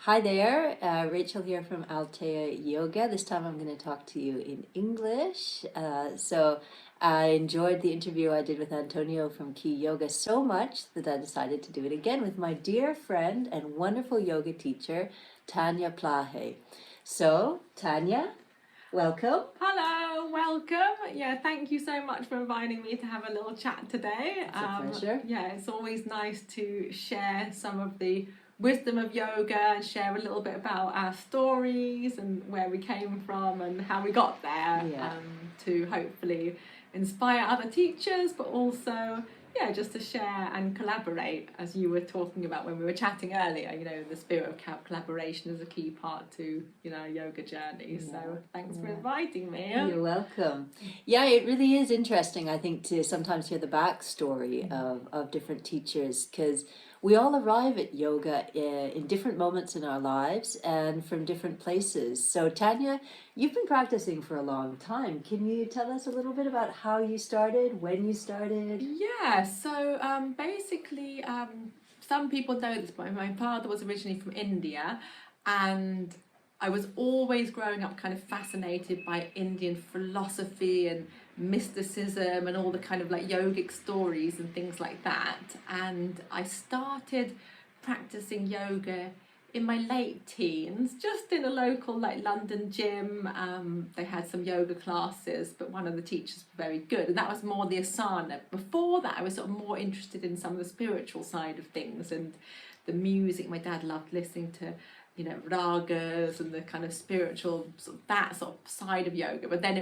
Hi there, Rachel here from Altea Yoga. This time I'm going to talk to you in English. So I enjoyed the interview I did with Antonio from Key Yoga so much that I decided to do it again with my dear friend and wonderful yoga teacher, Tania Plahay. So, Tania, welcome. Hello, welcome. Yeah, thank you so much for inviting me to have a little chat today. It's a pleasure. Yeah, it's always nice to share some of the wisdom of yoga and share a little bit about our stories and where we came from and how we got there, to hopefully inspire other teachers, but also just to share and collaborate, as you were talking about when we were chatting earlier. The spirit of collaboration is a key part to our yoga journey. So thanks for inviting me. You're welcome. Yeah, it really is interesting, I think, to sometimes hear the backstory of different teachers, because we all arrive at yoga in different moments in our lives and from different places. So Tania, you've been practicing for a long time. Can you tell us a little bit about how you started, when you started? Yeah, so basically, some people know this, but my father was originally from India, and I was always growing up kind of fascinated by Indian philosophy and mysticism and all the kind of like yogic stories and things like that. And I started practicing yoga in my late teens, just in a local like London gym. They had some yoga classes, but one of the teachers was very good, and that was more the asana. Before that, I was sort of more interested in some of the spiritual side of things and the music. My dad loved listening to ragas and the kind of spiritual that sort of side of yoga, but then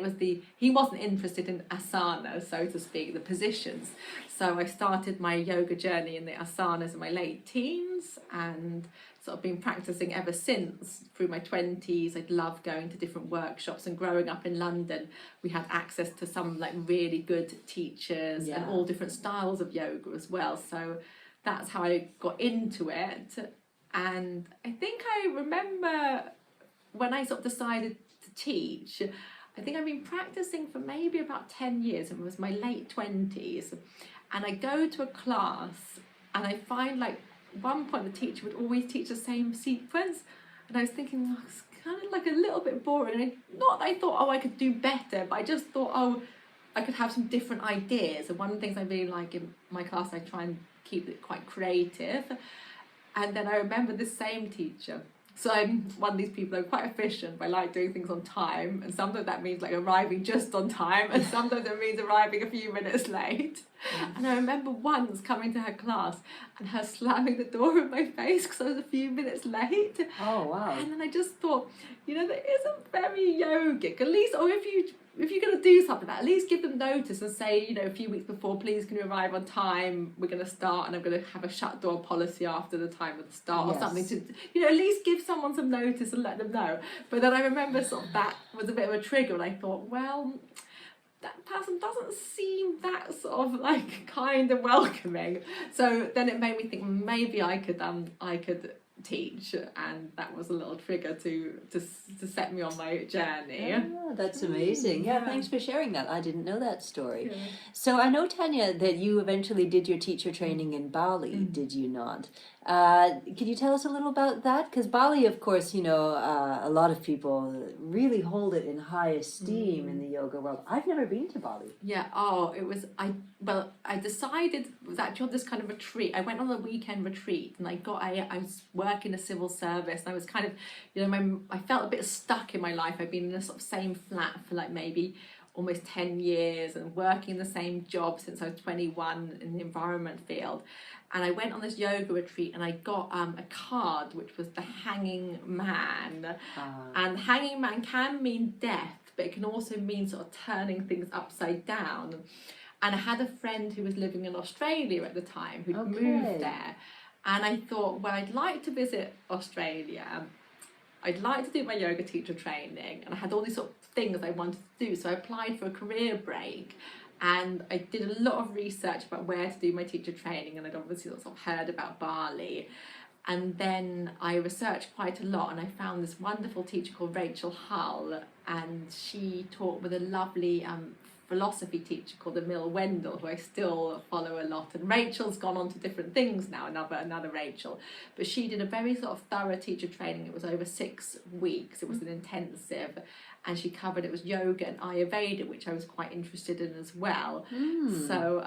he wasn't interested in asana, so to speak, the positions. So I started my yoga journey in the asanas in my late teens and sort of been practicing ever since through my 20s. I'd love going to different workshops, and growing up in London we had access to some like really good teachers and all different styles of yoga as well. So that's how I got into it. And I think I remember when I sort of decided to teach, I think I've been practicing for maybe about 10 years. It was my late 20s. And I go to a class and I find like one point the teacher would always teach the same sequence. And I was thinking, oh, it's kind of like a little bit boring. And not that I thought, oh, I could do better, but I just thought, oh, I could have some different ideas. And one of the things I really like in my class, I try and keep it quite creative. And then I remember this same teacher. So I'm one of these people, I'm quite efficient. I like doing things on time, and sometimes that means like arriving just on time, and sometimes it means arriving a few minutes late. And I remember once coming to her class and her slamming the door in my face because I was a few minutes late. Oh wow. And then I just thought, that isn't very yogic. At least, or if you're going to do something like that, at least give them notice and say, a few weeks before, please can you arrive on time, we're going to start, and I'm going to have a shut door policy after the time of the start, or something to, at least give someone some notice and let them know. But then I remember sort of that was a bit of a trigger, and I thought, well, that person doesn't seem that sort of like kind and welcoming. So then it made me think maybe I could teach, and that was a little trigger to set me on my journey. Oh, that's amazing. Yeah, thanks for sharing that. I didn't know that story. So I know, Tania, that you eventually did your teacher training in Bali, did you not? Can you tell us a little about that? Because Bali, of course, a lot of people really hold it in high esteem in the yoga world. I've never been to Bali. Yeah, I decided, it was actually on this kind of retreat. I went on a weekend retreat, and I was working in a civil service, and I was kind of, I felt a bit stuck in my life. I've been in a sort of same flat for like maybe almost 10 years and working in the same job since I was 21 in the environment field. And I went on this yoga retreat, and I got a card which was the hanging man. And hanging man can mean death, but it can also mean sort of turning things upside down. And I had a friend who was living in Australia at the time who'd moved there. And I thought, well, I'd like to visit Australia. I'd like to do my yoga teacher training. And I had all these sort of things I wanted to do. So I applied for a career break. And I did a lot of research about where to do my teacher training. And I'd obviously sort of heard about Bali. And then I researched quite a lot, and I found this wonderful teacher called Rachel Hull, and she taught with a lovely philosophy teacher called Emil Wendell, who I still follow a lot. And Rachel's gone on to different things now, another Rachel. But she did a very sort of thorough teacher training. It was over 6 weeks. It was an intensive. And she covered, it was yoga and Ayurveda, which I was quite interested in as well. So,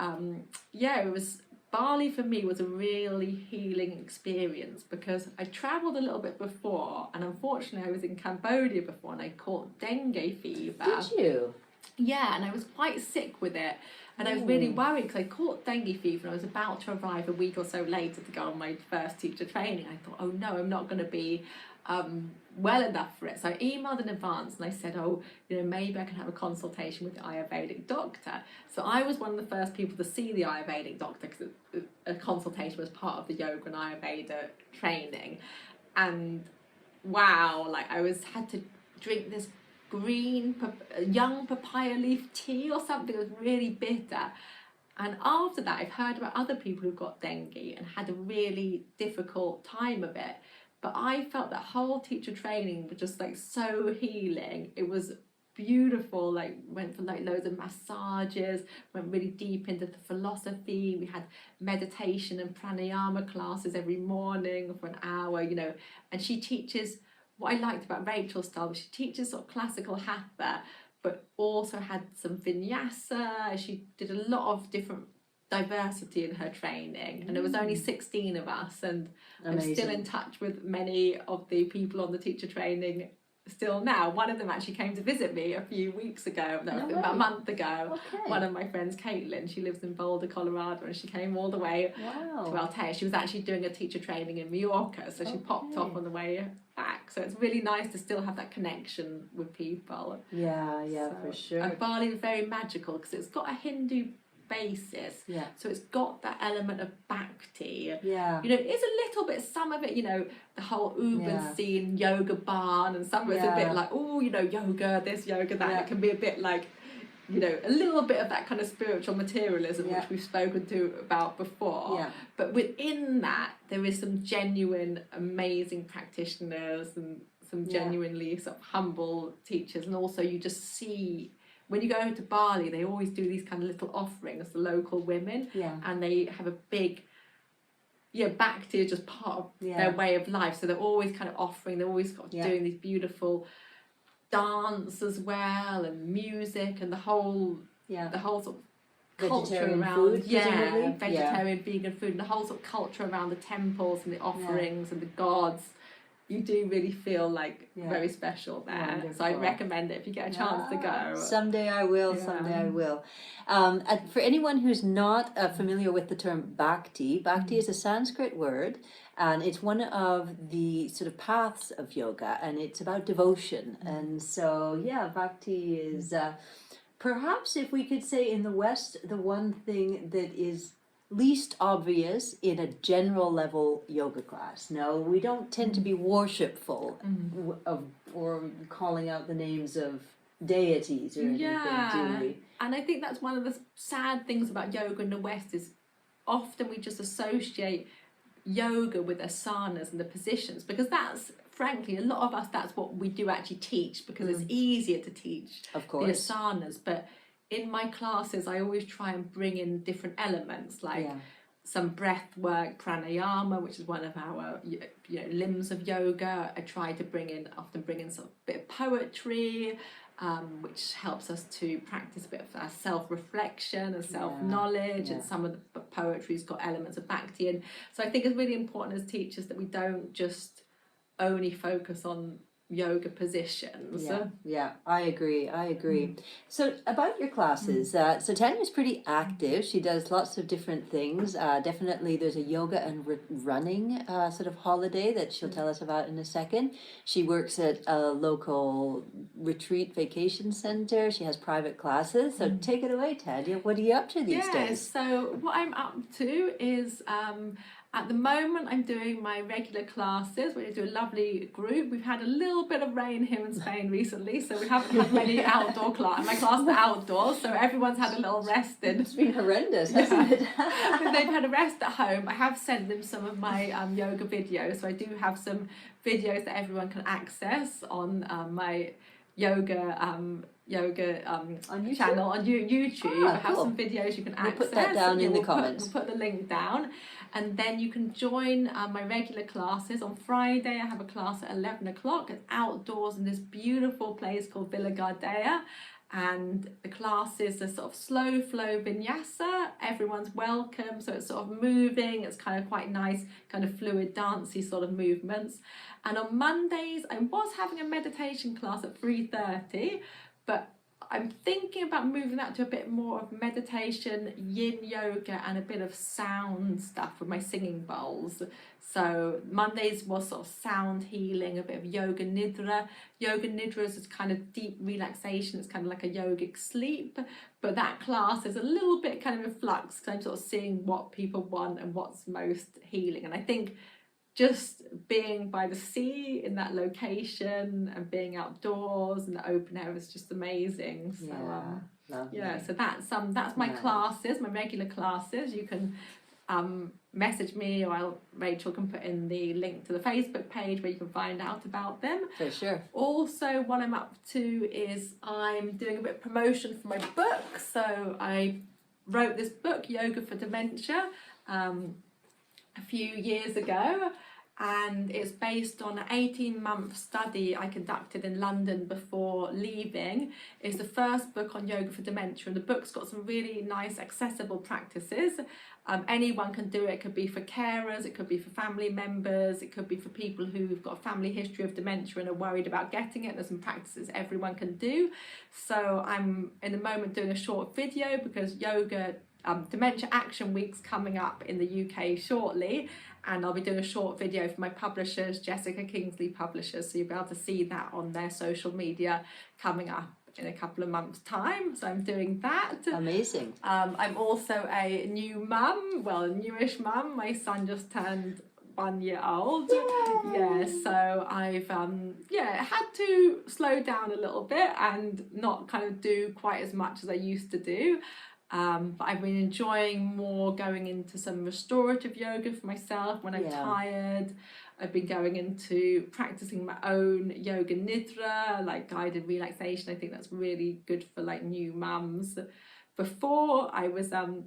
it was, Bali for me was a really healing experience, because I travelled a little bit before, and unfortunately I was in Cambodia before and I caught dengue fever. Did you? Yeah, and I was quite sick with it. And I was really worried because I caught dengue fever and I was about to arrive a week or so later to go on my first teacher training. I thought, oh no, I'm not going to be well enough for it. So I emailed in advance and I said, maybe I can have a consultation with the Ayurvedic doctor. So I was one of the first people to see the Ayurvedic doctor, because a consultation was part of the yoga and Ayurveda training. And wow, like I had to drink this green young papaya leaf tea or something. It was really bitter. And after that, I've heard about other people who got dengue and had a really difficult time of it. But I felt that whole teacher training was just like so healing. It was beautiful, like went for like loads of massages, went really deep into the philosophy. We had meditation and pranayama classes every morning for an hour, and she teaches, what I liked about Rachel's style, she teaches sort of classical hatha, but also had some vinyasa. She did a lot of different diversity in her training, and there was only 16 of us, and amazing. I'm still in touch with many of the people on the teacher training still now. One of them actually came to visit me a few weeks ago, about a month ago. Okay. One of my friends, Caitlin, she lives in Boulder, Colorado, and she came all the way to Altea. She was actually doing a teacher training in Mallorca, so she popped off on the way back. So it's really nice to still have that connection with people. For sure. And Bali is very magical because it's got a Hindu basis, so it's got that element of bhakti. It's a little bit, some of it, the whole urban scene, yoga barn, and some of it's a bit like, yoga this, yoga that. It can be a bit like, a little bit of that kind of spiritual materialism, which we've spoken about before. But within that, there is some genuine, amazing practitioners and some genuinely sort of humble teachers, and also you just see, when you go to Bali, they always do these kind of little offerings to local women, and they have a big, bhakti is just part of their way of life. So they're always kind of offering, they're always doing these beautiful dance as well, and music, and the whole sort of culture around food, vegetarian, vegan food, and the whole sort of culture around the temples and the offerings and the gods. You do really feel like very special there. Wonderful. So I recommend it if you get a chance to go. Someday I will, someday I will. For anyone who's not familiar with the term Bhakti, Bhakti is a Sanskrit word, and it's one of the sort of paths of yoga, and it's about devotion. And so, Bhakti is perhaps, if we could say in the West, the one thing that is least obvious in a general level yoga class. No, we don't tend to be worshipful of or calling out the names of deities or anything, do we? And I think that's one of the sad things about yoga in the West, is often we just associate yoga with asanas and the positions, because that's, frankly, a lot of us, that's what we do actually teach, because it's easier to teach the asanas. But in my classes, I always try and bring in different elements, like some breath work, pranayama, which is one of our limbs of yoga. I try to often bring in sort of a bit of poetry, which helps us to practice a bit of self-reflection and self-knowledge, and some of the poetry's got elements of bhakti. And so I think it's really important as teachers that we don't just only focus on yoga positions. I agree. So about your classes, so Tania's pretty active. She does lots of different things. Definitely there's a yoga and running sort of holiday that she'll tell us about in a second. She works at a local retreat vacation center. She has private classes. So take it away, Tania. What are you up to these days? So what I'm up to is at the moment, I'm doing my regular classes. We do a lovely group. We've had a little bit of rain here in Spain recently, so we haven't had many outdoor classes. My classes are outdoors, so everyone's had a little rest. It's been horrendous, hasn't it? They've had a rest at home. I have sent them some of my yoga videos, so I do have some videos that everyone can access on my On YouTube? channel on YouTube. I have cool. some videos you can access. We'll put that down in the comments. We'll put the link down, and then you can join my regular classes. On Friday, I have a class at 11 o'clock. It's outdoors in this beautiful place called Villa Gardea. And the classes are sort of slow flow vinyasa. Everyone's welcome, so it's sort of moving. It's kind of quite nice, kind of fluid, dancey sort of movements. And on Mondays, I was having a meditation class at 3:30, but I'm thinking about moving that to a bit more of meditation, yin yoga, and a bit of sound stuff with my singing bowls. So Mondays was sort of sound healing, a bit of yoga nidra. Yoga nidra is kind of deep relaxation. It's kind of like a yogic sleep. But that class is a little bit kind of in flux because I'm sort of seeing what people want and what's most healing. And I think just being by the sea in that location and being outdoors in the open air is just amazing. So so that's my classes, my regular classes. You can message me, or Rachel can put in the link to the Facebook page where you can find out about them. For sure. Also, what I'm up to is I'm doing a bit of promotion for my book. So I wrote this book, Yoga for Dementia, a few years ago, and it's based on an 18-month study I conducted in London before leaving. It's the first book on yoga for dementia, and the book's got some really nice accessible practices. Anyone can do it. It could be for carers, it could be for family members, it could be for people who've got a family history of dementia and are worried about getting it. There's some practices everyone can do. So I'm in the moment doing a short video because Dementia Action Week's coming up in the UK shortly, and I'll be doing a short video for my publishers, Jessica Kingsley Publishers, so you'll be able to see that on their social media coming up in a couple of months' time. So I'm doing that. Amazing. I'm also a new mum, well, a newish mum. My son just turned 1 year old. Yeah, so I've had to slow down a little bit and not kind of do quite as much as I used to do. But I've been enjoying more going into some restorative yoga for myself when I'm tired. I've been going into practicing my own yoga nidra, like guided relaxation. I think that's really good for like new mums. Before I became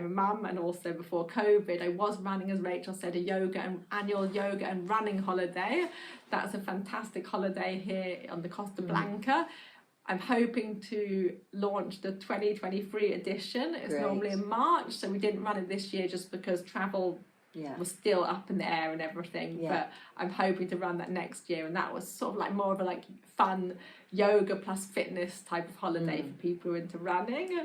a mum, and also before COVID, I was running, as Rachel said, annual yoga and running holiday. That's a fantastic holiday here on the Costa Blanca. I'm hoping to launch the 2023 edition. It's normally in March, so we didn't run it this year just because travel was still up in the air and everything. But I'm hoping to run that next year, and that was sort of like more of a like fun yoga plus fitness type of holiday for people who are into running.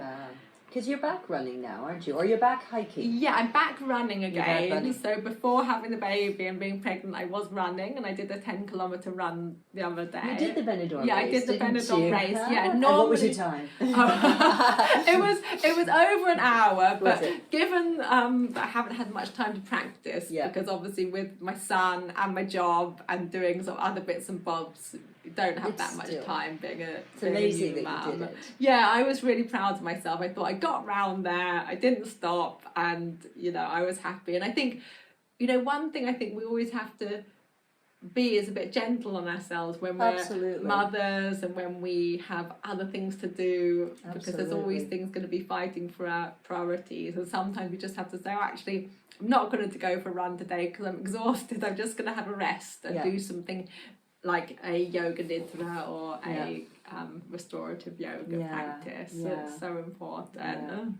Because you're back running now, aren't you? Or you're back hiking? Yeah, I'm back running again. So before having the baby and being pregnant, I was running, and I did a 10-kilometer run the other day. You did the Benidorm race, Yeah, I did the Benidorm race. Yeah, and what was your time? It was over an hour, but given that I haven't had much time to practice, because obviously with my son and my job and doing some other bits and bobs, you don't have that much time being a amazing new that you did it. Yeah, I was really proud of myself. I thought I got round there, I didn't stop, and I was happy. And I think one thing I think we always have to be is a bit gentle on ourselves when we're mothers and when we have other things to do, because there's always things going to be fighting for our priorities, and sometimes we just have to say, oh, actually I'm not going to go for a run today because I'm exhausted. I'm just going to have a rest and do something like a yoga nidra or a restorative yoga practice. It's so important.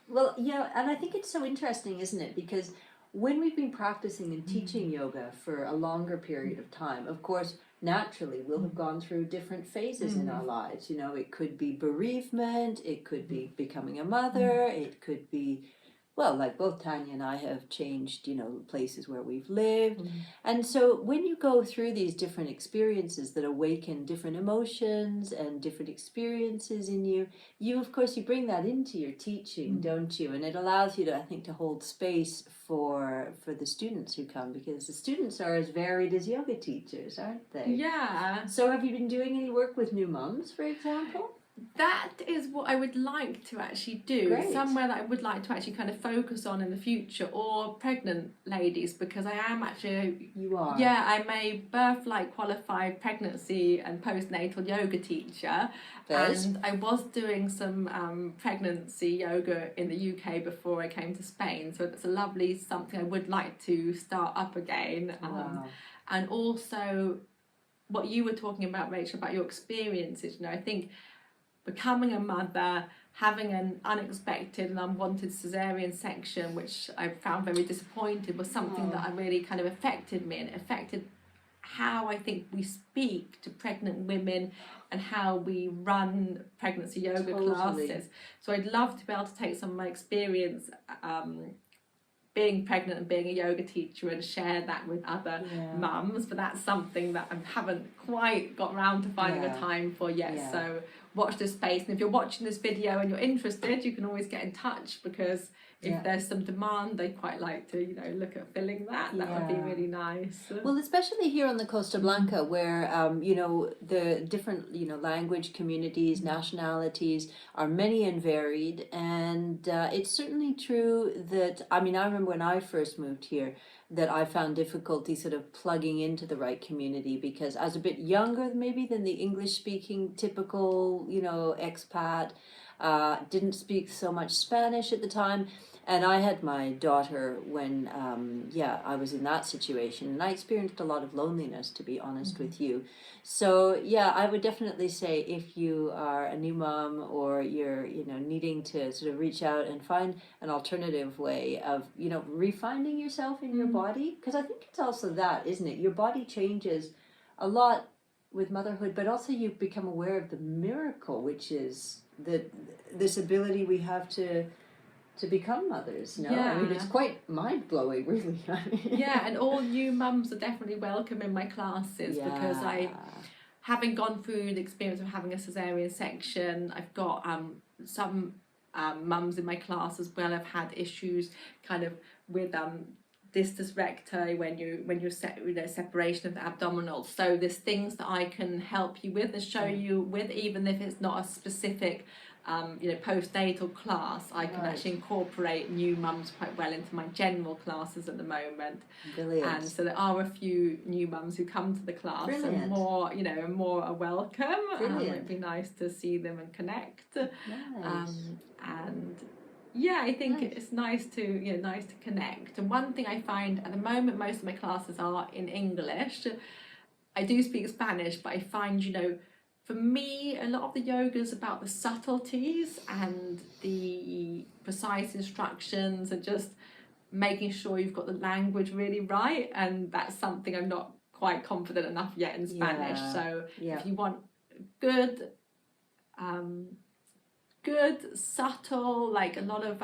Well, and I think it's so interesting, isn't it? Because when we've been practicing and teaching yoga for a longer period of time, of course, naturally we'll have gone through different phases in our lives. It could be bereavement, it could be becoming a mother, it could be, well, like both Tania and I have changed, places where we've lived. And so when you go through these different experiences that awaken different emotions and different experiences in you, of course, you bring that into your teaching, don't you? And it allows you to, I think, to hold space for the students who come, because the students are as varied as yoga teachers, aren't they? Yeah. So have you been doing any work with new mums, for example? That is what I would like to actually do. Great. Somewhere that I would like to actually kind of focus on in the future, or pregnant ladies, because I am actually, You are. yeah, I'm a birth-like qualified pregnancy and postnatal yoga teacher. Fez. And I was doing some pregnancy yoga in the UK before I came to Spain. So it's a lovely something I would like to start up again. Wow. And also what you were talking about, Rachel, about your experiences, I think becoming a mother, having an unexpected and unwanted cesarean section, which I found very disappointed, was something that really kind of affected me, and it affected how I think we speak to pregnant women and how we run pregnancy yoga classes. So I'd love to be able to take some of my experience being pregnant and being a yoga teacher and share that with other mums, but that's something that I haven't quite got around to finding a time for yet. So watch this space, and if you're watching this video and you're interested, you can always get in touch, because if there's some demand, I'd quite like to look at filling that. That would be really nice. Well, especially here on the Costa Blanca, where the different language communities, nationalities are many and varied, and it's certainly true that I remember when I first moved here that I found difficulty sort of plugging into the right community, because I was a bit younger maybe than the English speaking typical expat, didn't speak so much Spanish at the time. And I had my daughter when, I was in that situation, and I experienced a lot of loneliness, to be honest with you. So, I would definitely say if you are a new mom, or you're, needing to sort of reach out and find an alternative way of, refinding yourself in your body, because I think it's also that, isn't it? Your body changes a lot with motherhood, but also you become aware of the miracle, which is this ability we have to become mothers. It's quite mind-blowing, really. And all new mums are definitely welcome in my classes, because having gone through the experience of having a cesarean section, I've got some mums in my class as well have had issues kind of with distus recti when you're separation of the abdominal. So there's things that I can help you with and show you with, even if it's not a specific postnatal class. I can actually incorporate new mums quite well into my general classes at the moment. Brilliant. And so there are a few new mums who come to the class. Brilliant. And more are welcome. Brilliant. It'd be nice to see them and connect. Nice. And I think it's nice to connect. And one thing I find at the moment, most of my classes are in English. I do speak Spanish, but I find for me, a lot of the yoga is about the subtleties and the precise instructions, and just making sure you've got the language really right. And that's something I'm not quite confident enough yet in Spanish. So if you want good, subtle, like a lot of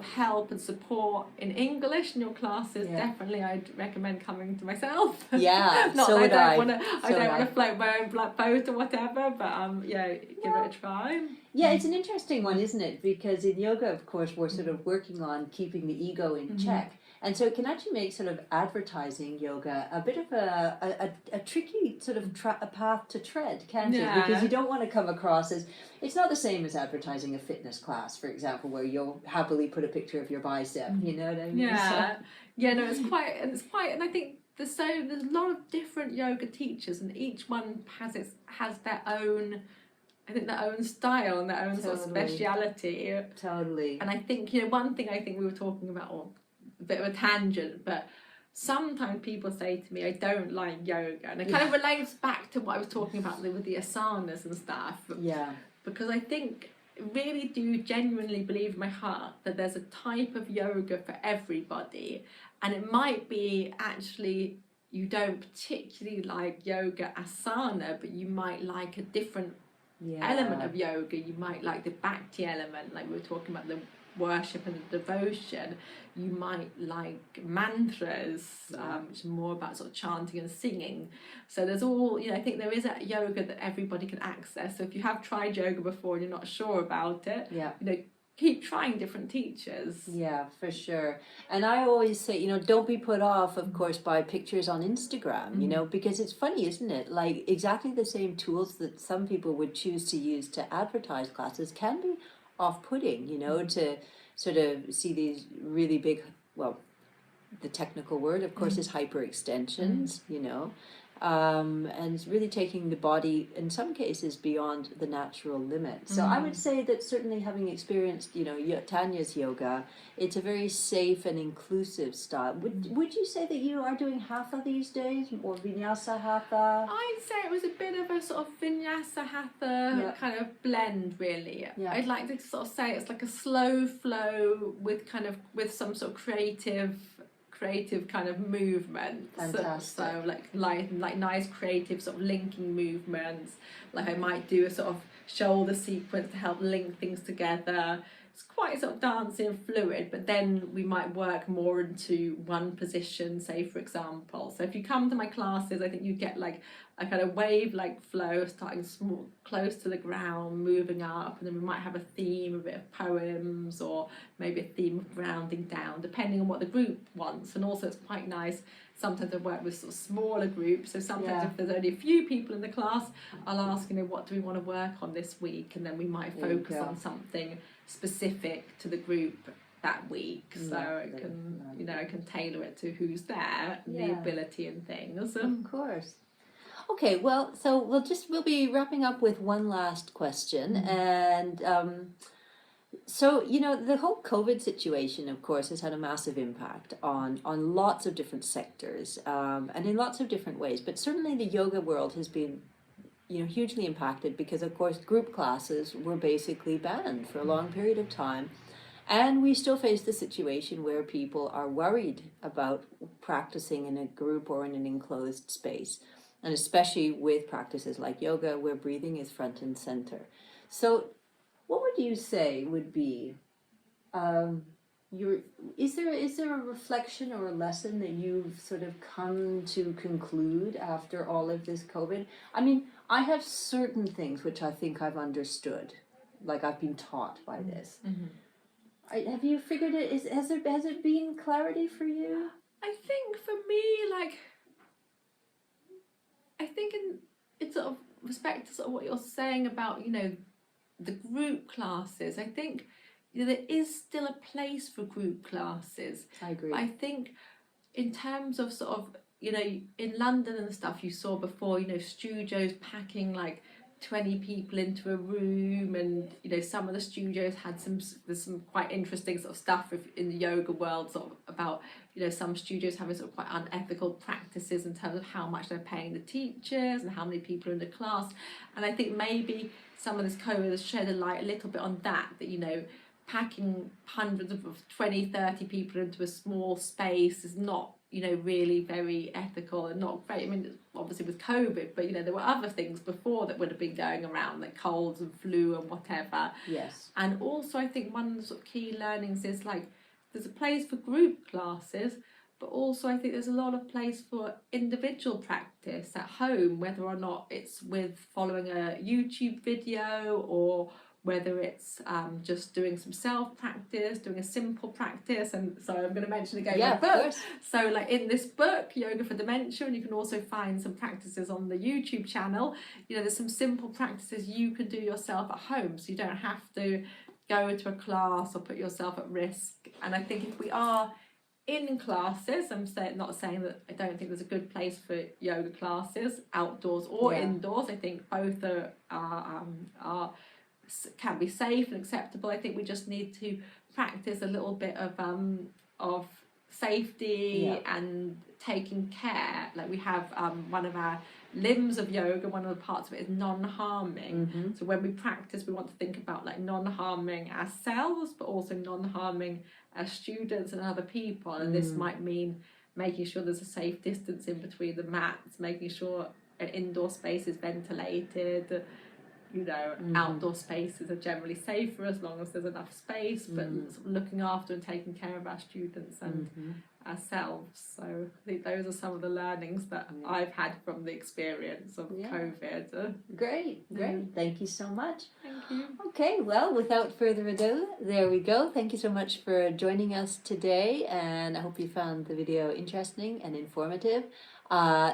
help and support in English in your classes, definitely I'd recommend coming to myself. Yeah, not so that would I I. don't want to float my own boat or whatever, but give it a try. Yeah, it's an interesting one, isn't it? Because in yoga, of course, we're sort of working on keeping the ego in check. And so it can actually make sort of advertising yoga a bit of a tricky sort of a path to tread, can't it? Because you don't want to come across as, it's not the same as advertising a fitness class, for example, where you'll happily put a picture of your bicep, you know what I mean? It's quite, and I think there's a lot of different yoga teachers, and each one has their own, I think, their own style and their own sort of speciality. Totally. And I think, one thing I think we were talking about, or a bit of a tangent, but sometimes people say to me, I don't like yoga, and it kind of relates back to what I was talking about with the asanas and stuff. Because I think, really do genuinely believe in my heart that there's a type of yoga for everybody, and it might be actually you don't particularly like yoga asana, but you might like a different element of yoga. You might like the Bhakti element, like we were talking about, the worship and the devotion. You might like mantras, which is more about sort of chanting and singing. So there's all, I think there is a yoga that everybody can access. So if you have tried yoga before and you're not sure about it, keep trying different teachers. Yeah, for sure. And I always say, don't be put off, of course, by pictures on Instagram, because it's funny, isn't it? Like exactly the same tools that some people would choose to use to advertise classes can be off-putting, to sort of see these really big, well, the technical word, of course, is hyperextensions, and it's really taking the body, in some cases, beyond the natural limit. So I would say that certainly having experienced, Tania's yoga, it's a very safe and inclusive style. Would you say that you are doing hatha these days, or vinyasa hatha? I'd say it was a bit of a sort of vinyasa hatha kind of blend, really. Yeah. I'd like to sort of say it's like a slow flow with some sort of creative kind of movements. Fantastic. So like nice creative sort of linking movements. Like I might do a sort of shoulder sequence to help link things together. It's quite sort of dancey and fluid, but then we might work more into one position, say for example. So if you come to my classes, I think you get like a kind of wave-like flow, starting small, close to the ground, moving up, and then we might have a theme, a bit of poems, or maybe a theme of grounding down, depending on what the group wants. And also it's quite nice, sometimes I work with sort of smaller groups, so sometimes if there's only a few people in the class, I'll ask, what do we want to work on this week, and then we might focus on something specific to the group that week, so it can, I can tailor it to who's there, the ability and things. Of course. Okay, well, so we'll be wrapping up with one last question, and so the whole COVID situation, of course, has had a massive impact on lots of different sectors, and in lots of different ways. But certainly the yoga world has been, hugely impacted because, of course, group classes were basically banned for a long period of time. And we still face the situation where people are worried about practicing in a group or in an enclosed space. And especially with practices like yoga, where breathing is front and center. So what would you say would be, is there a reflection or a lesson that you've sort of come to conclude after all of this COVID? I mean, I have certain things which I think I've understood, like I've been taught by this. Have you figured it? Has it been clarity for you? I think for me, I think in sort of respect to sort of what you're saying about, the group classes, I think there is still a place for group classes. I agree. I think in terms of sort of, in London and stuff you saw before, studios packing like 20 people into a room, and some of the studios had there's some quite interesting sort of stuff in the yoga world, sort of about some studios having sort of quite unethical practices in terms of how much they're paying the teachers and how many people are in the class. And I think maybe some of this COVID has shed a light a little bit on that packing hundreds of 20, 30 people into a small space is not really very ethical and not great. I mean, obviously with COVID, but there were other things before that would have been going around, like colds and flu and whatever. Yes. And also I think one of the sort of key learnings is there's a place for group classes, but also I think there's a lot of place for individual practice at home, whether or not it's with following a YouTube video or whether it's just doing some self-practice, doing a simple practice. And so I'm going to mention again my book. So in this book, Yoga for Dementia, and you can also find some practices on the YouTube channel, there's some simple practices you can do yourself at home, so you don't have to go into a class or put yourself at risk. And I think if we are in classes, not saying that I don't think there's a good place for yoga classes, outdoors or indoors. I think both are can be safe and acceptable. I think we just need to practice a little bit of safety and taking care. Like we have one of our limbs of yoga, one of the parts of it is non-harming. So when we practice, we want to think about non-harming ourselves, but also non-harming our students and other people. And this might mean making sure there's a safe distance in between the mats, making sure an indoor space is ventilated. Outdoor spaces are generally safer as long as there's enough space, but sort of looking after and taking care of our students and ourselves. So I think those are some of the learnings that I've had from the experience of COVID. Great. Thank you so much. Thank you. Okay, well, without further ado, there we go. Thank you so much for joining us today, and I hope you found the video interesting and informative.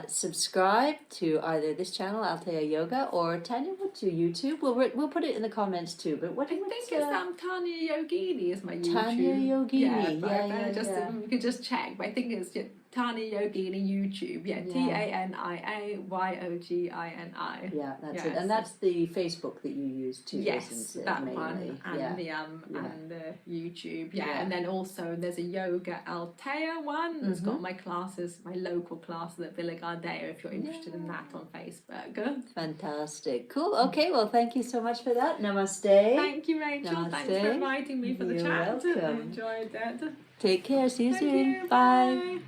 Subscribe to either this channel, Altea Yoga, or Tania, what's your YouTube? We'll put it in the comments too. But I think it's Taniayogini is my YouTube. Taniayogini. You can just check. But I think it's Taniayogini YouTube. Taniayogini. Yeah, that's it. And that's the Facebook that you use too. Yes, isn't it, that mainly? one and the YouTube. And then also there's a Yoga Altea one. It's got my classes, my local classes at Villa Gardea. If you're interested in that on Facebook. Fantastic, cool. Okay, well, thank you so much for that. Namaste. Thank you, Rachel. Namaste. Thanks for inviting me for the You're chat. welcome. I enjoyed it. Take care. See you Thank soon. you. Bye.